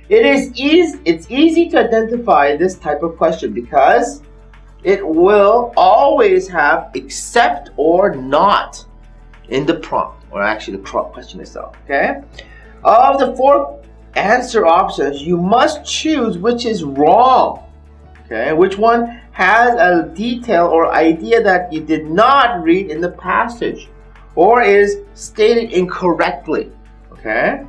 It's easy to identify this type of question because it will always have except or not in the prompt, or actually the question itself. Okay? Of the 4 answer options, you must choose which is wrong. Okay? Which one has a detail or idea that you did not read in the passage, or is stated incorrectly. Okay?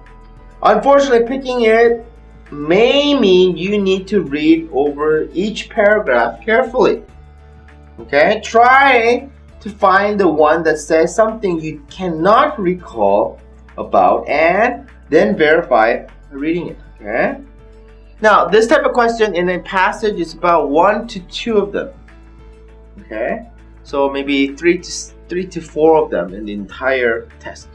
Unfortunately, picking it may mean you need to read over each paragraph carefully. Okay? Try to find the one that says something you cannot recall about and then verify reading it. Okay? Now, this type of question in a passage is about 1 to 2 of them. Okay? So maybe 3 to 4 of them in the entire test.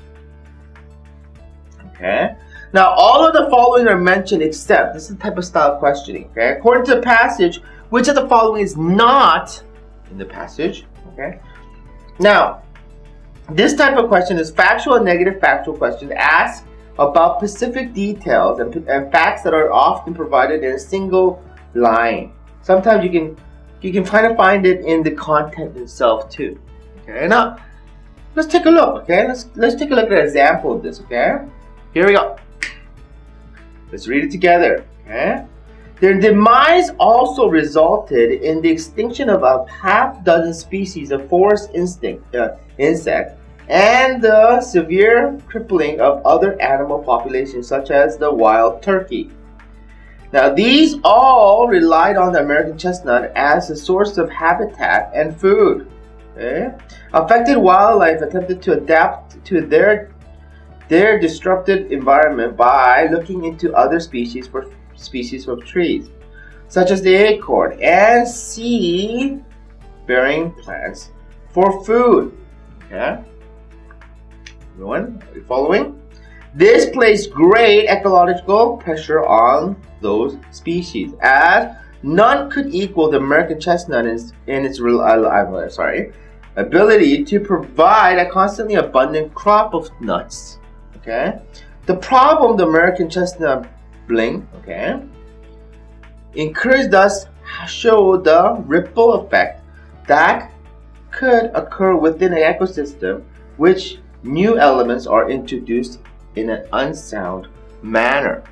Okay? Now, all of the following are mentioned except, this is the type of style of questioning. Okay? According to the passage, which of the following is not in the passage? Okay? Now, this type of question is factual and negative factual questions asked about specific details and facts that are often provided in a single line. Sometimes you can kind of find it in the content itself too. Okay, now let's take a look. Okay, let's take a look at an example of this. Okay, here we go. Let's read it together. Okay, their demise also resulted in the extinction of a half-dozen species of forest insect and the severe crippling of other animal populations such as the wild turkey. Now, these all relied on the American chestnut as a source of habitat and food. Okay? Affected wildlife attempted to adapt to their disrupted environment by looking into other species of trees, such as the acorn and seed-bearing plants for food. Okay? Everyone, are you following? This placed great ecological pressure on those species, as none could equal the American chestnut in its ability to provide a constantly abundant crop of nuts. Okay, the problem the American chestnut bling, okay, encouraged us show the ripple effect that could occur within an ecosystem which new elements are introduced in an unsound manner.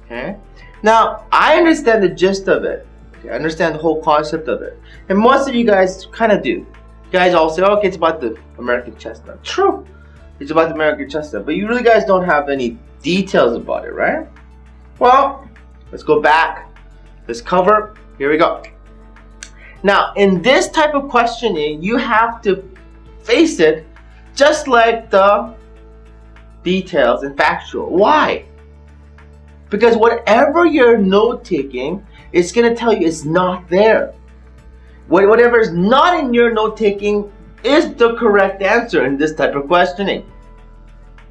Okay? Now, I understand the gist of it. Okay? I understand the whole concept of it. And most of you guys kind of do. You guys all say, okay, it's about the American chestnut. True. It's about the American chestnut. But you really guys don't have any details about it, right? Well, let's go back. Let's cover. Here we go. Now, in this type of questioning, you have to face it just like the details and factual. Why? Because whatever you're note-taking, it's going to tell you it's not there. Whatever is not in your note-taking is the correct answer in this type of questioning.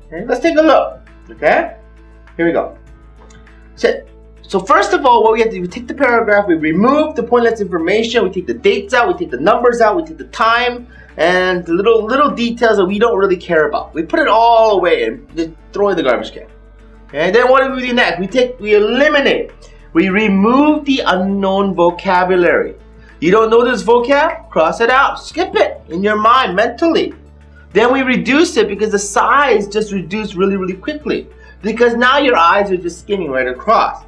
Okay, let's take a look. Okay? Here we go. So first of all, what we have to do, we take the paragraph, we remove the pointless information, we take the dates out, we take the numbers out, we take the time, and the little details that we don't really care about. We put it all away and just throw it in the garbage can. Okay? And then what do we do next? We eliminate. We remove the unknown vocabulary. You don't know this vocab? Cross it out. Skip it in your mind mentally. Then we reduce it because the size just reduced really quickly. Because now your eyes are just skimming right across.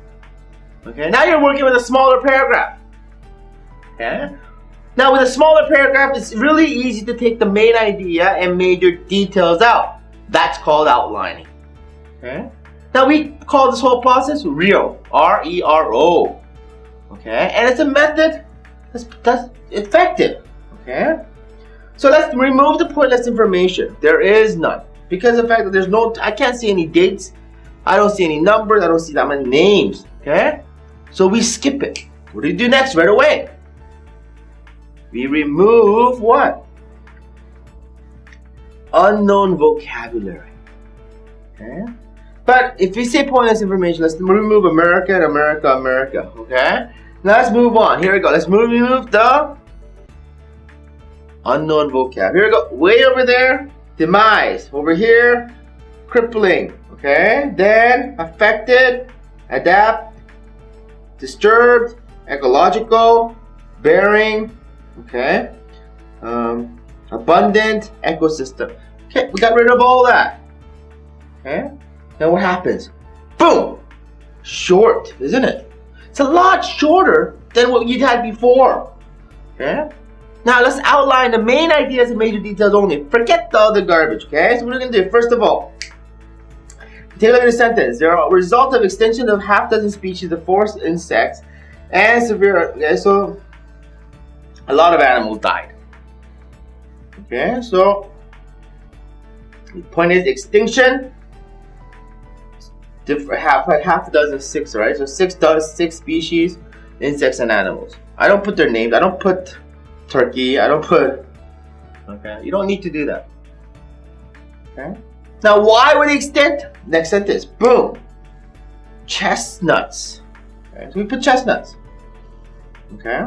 Okay, now you're working with a smaller paragraph. Okay? Now with a smaller paragraph, it's really easy to take the main idea and major details out. That's called outlining. Okay? Now we call this whole process RERO. R-E-R-O. Okay? And it's a method that's effective. Okay? So let's remove the pointless information. There is none. Because of the fact that I can't see any dates. I don't see any numbers. I don't see that many names. Okay? So we skip it. What do you do next right away? We remove what? Unknown vocabulary. Okay? But if we say pointless information, let's remove America and America, America. Okay? Now let's move on. Here we go. Let's remove the unknown vocab. Here we go. Way over there, demise. Over here, crippling. Okay? Then affected, adapt, disturbed, ecological, bearing, okay, abundant, ecosystem. Okay, we got rid of all that. Okay, now what happens? Boom! Short, isn't it? It's a lot shorter than what you'd had before. Okay? Now let's outline the main ideas and major details only. Forget the other garbage, okay? So what are we going to do? First of all, take a look at the sentence. There are a result of extinction of half dozen species of forest insects and severe, okay, so a lot of animals died. Okay, so the point is extinction, half a dozen, 6, right? So 6 species, insects and animals. I don't put their names. I don't put turkey. I don't put, okay? You don't need to do that. Okay? Now, why were they extinct? Next sentence. Boom. Chestnuts. Okay, so we put chestnuts. Okay?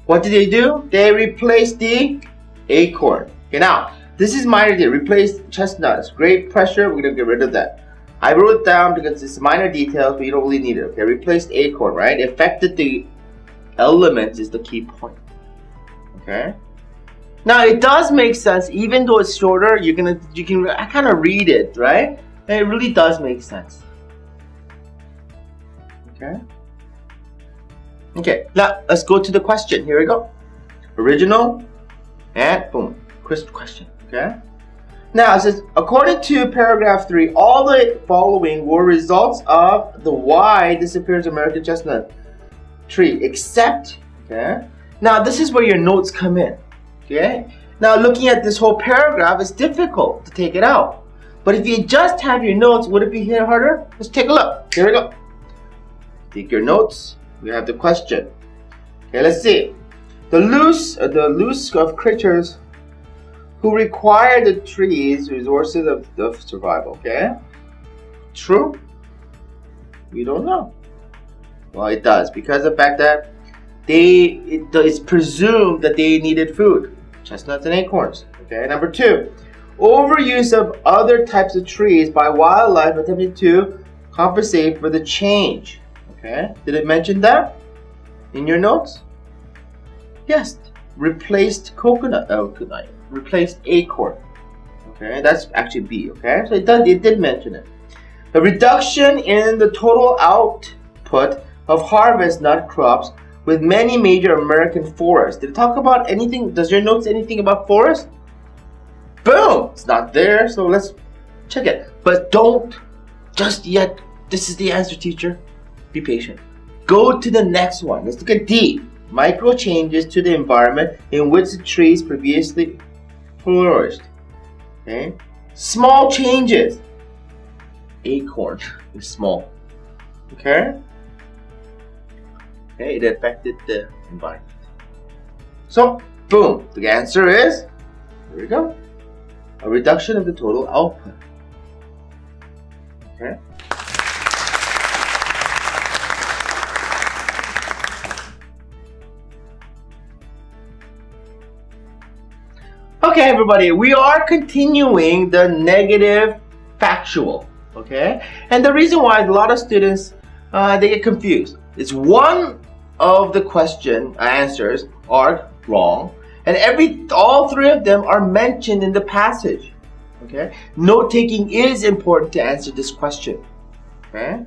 What did they do? They replaced the acorn. Okay, now, this is minor detail. Replace chestnuts. Great pressure. We're going to get rid of that. I wrote it down because it's minor details, but you don't really need it. Okay, replaced acorn, right? Affected the elements is the key point. Okay? Now it does make sense, even though it's shorter. You can kind of read it, right? And it really does make sense. Okay. Okay. Now let's go to the question. Here we go. Original and boom, crisp question. Okay. Now it says, according to paragraph 3, all the following were results of the why disappears American chestnut tree, except. Okay. Now this is where your notes come in. Okay? Now looking at this whole paragraph, it's difficult to take it out. But if you just have your notes, would it be harder? Let's take a look. Here we go. Take your notes. We have the question. Okay, let's see. The loose of creatures who require the trees resources of survival. Okay? True? We don't know. Well, it does, because of the fact that it's presumed that they needed food. Chestnuts and acorns. Okay, number 2, overuse of other types of trees by wildlife attempting to compensate for the change. Okay, did it mention that in your notes? Yes, replaced replaced acorn. Okay, that's actually B. Okay, so it did mention it. The reduction in the total output of harvest nut crops with many major American forests. Did it talk about anything? Does your notes anything about forest? Boom! It's not there, so let's check it. But don't just yet. This is the answer, teacher. Be patient. Go to the next one. Let's look at D. Micro changes to the environment in which the trees previously flourished. Okay. Small changes. Acorn is small. Okay. Okay, it affected the environment. So, boom, the answer is, here we go, a reduction of the total output. Okay. Okay, everybody, we are continuing the negative factual. Okay, and the reason why a lot of students they get confused is one of the question answers are wrong, and all 3 of them are mentioned in the passage. Okay, note taking is important to answer this question. Okay.